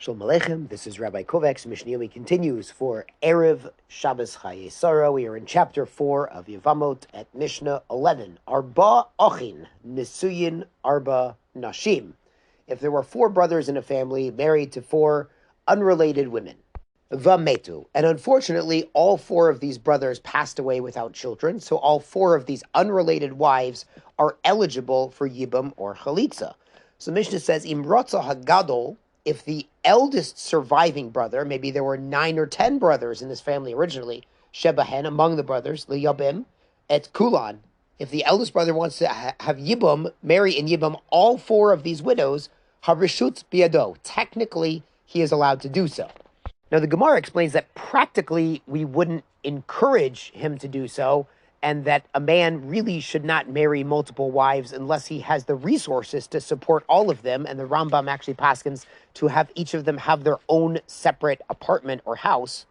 Shalom Aleichem, this is Rabbi Kovac's Mishnah Yomi continues for Erev Shabbos Chaye Sarah. We are in chapter 4 of Yevamot at Mishnah 11. Arba Ochin, Nisuyin Arba Nashim. If there were 4 brothers in a family married to 4 unrelated women. Vametu. And unfortunately, all 4 of these brothers passed away without children, so all 4 of these unrelated wives are eligible for Yibam or Halutza. So Mishnah says, Imrotza Hagadol, if the eldest surviving brother, maybe there were 9 or 10 brothers in this family originally, Shebahen, among the brothers, Liyabim, et Kulan, if the eldest brother wants to have Yibam, marry in Yibam all 4 of these widows, Harishut Biado, technically he is allowed to do so. Now the Gemara explains that practically we wouldn't encourage him to do so, and that a man really should not marry multiple wives unless he has the resources to support all of them, and the Rambam actually paskins to have each of them have their own separate apartment or house.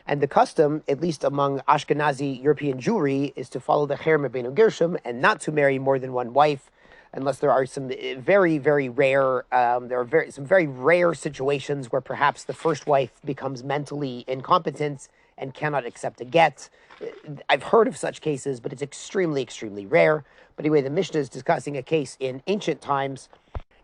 And the custom, at least among Ashkenazi European Jewry, is to follow the Cher Mebenu Gershom and not to marry more than one wife, unless there are some very, very rare, some very rare situations where perhaps the first wife becomes mentally incompetent and cannot accept a get. I've heard of such cases, but it's extremely, extremely rare. But anyway, the Mishnah is discussing a case in ancient times.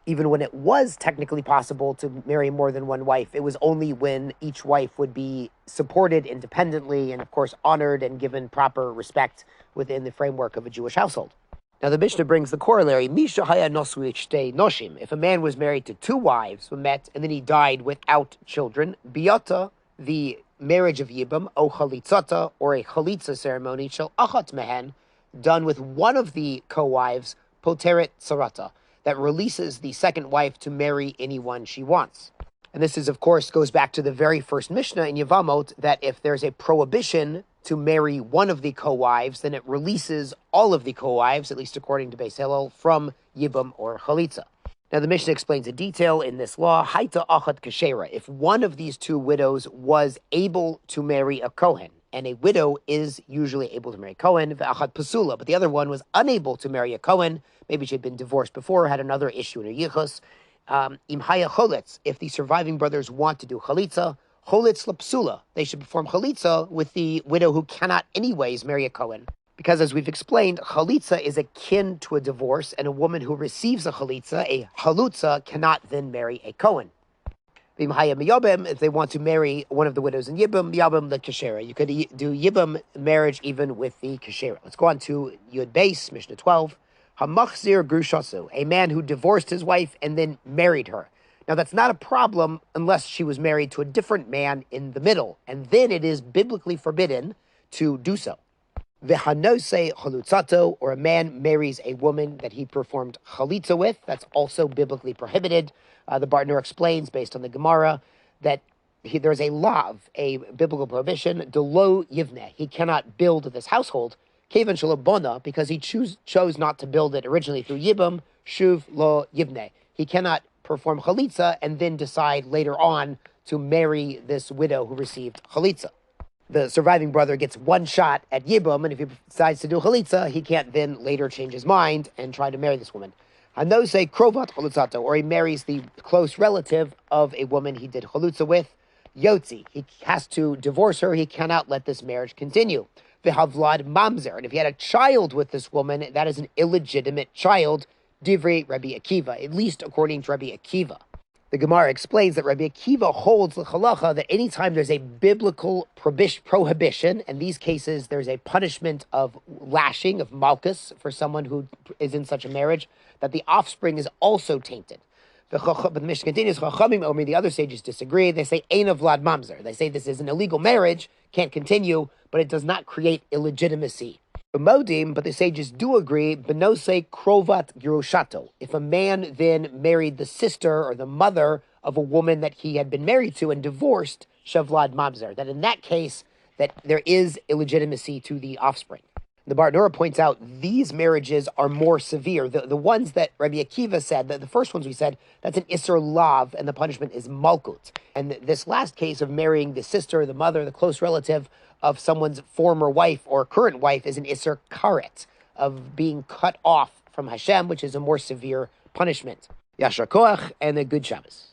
Even when it was technically possible to marry more than one wife, it was only when each wife would be supported independently and, of course, honored and given proper respect within the framework of a Jewish household. Now, the Mishnah brings the corollary, Misha haya nosu shtei noshim. If a man was married to 2 wives who met and then he died without children, biyata, the marriage of Yibam, o chalitzata, or a chalitza ceremony, shall achat mehen, done with one of the co-wives, poteret sarata, that releases the second wife to marry anyone she wants. And this is, of course, goes back to the very first Mishnah in Yevamot, that if there's a prohibition to marry one of the co-wives, then it releases all of the co-wives, at least according to Beis Hillel, from Yibam or chalitza. Now, the Mishnah explains a detail in this law, Haita achat kashera. If one of these 2 widows was able to marry a Kohen, and a widow is usually able to marry Kohen, ve'achat pasula, but the other one was unable to marry a Kohen, maybe she had been divorced before, had another issue in her yichus, imhaya cholitz, if the surviving brothers want to do chalitza, cholitz lapsula, they should perform chalitza with the widow who cannot anyways marry a Kohen. Because as we've explained, chalitza is akin to a divorce, and a woman who receives a chalitza, a halutza, cannot then marry a Kohen. If they want to marry one of the widows in Yibam, Yabam the Kashera. You could do Yibam marriage even with the Kashera. Let's go on to Yud Beis, Mishnah 12. Hamachzir grushasu, a man who divorced his wife and then married her. Now that's not a problem unless she was married to a different man in the middle, and then it is biblically forbidden to do so. V'hanose halutzato, or a man marries a woman that he performed chalitza with, that's also biblically prohibited. The Bartner explains, based on the Gemara, that there's a lav, a biblical prohibition, delo yivneh, he cannot build this household, kevan shalabona, because he chose not to build it originally through Yibam, shuv lo yivneh. He cannot perform chalitza and then decide later on to marry this widow who received chalitza. The surviving brother gets one shot at Yibam, and if he decides to do chalitza, he can't then later change his mind and try to marry this woman. Hanose krovat chalutzato, or he marries the close relative of a woman he did chalutza with. Yotzi, he has to divorce her. He cannot let this marriage continue. V'havlad mamzer, and if he had a child with this woman, that is an illegitimate child. Divrei Rabbi Akiva, at least according to Rabbi Akiva. The Gemara explains that Rabbi Akiva holds the halacha that anytime there's a biblical prohibition, in these cases there's a punishment of lashing, of malchus, for someone who is in such a marriage, that the offspring is also tainted. But the Mishnah continues, Chachamim Omer, the other sages disagree. They say, Ein of Vlad Mamzer. They say this is an illegal marriage, can't continue, but it does not create illegitimacy. Modim, but the sages do agree, Benose Krovat Girushato. If a man then married the sister or the mother of a woman that he had been married to and divorced, Shavlad Mamzer, that in that case, that there is illegitimacy to the offspring. The Bartner points out these marriages are more severe. The ones that Rabbi Akiva said, the first ones we said, that's an Isser Lav, and the punishment is Malkut. And this last case of marrying the sister, the mother, the close relative of someone's former wife or current wife is an Isser Karet, of being cut off from Hashem, which is a more severe punishment. Yashar Koach, and a good Shabbos.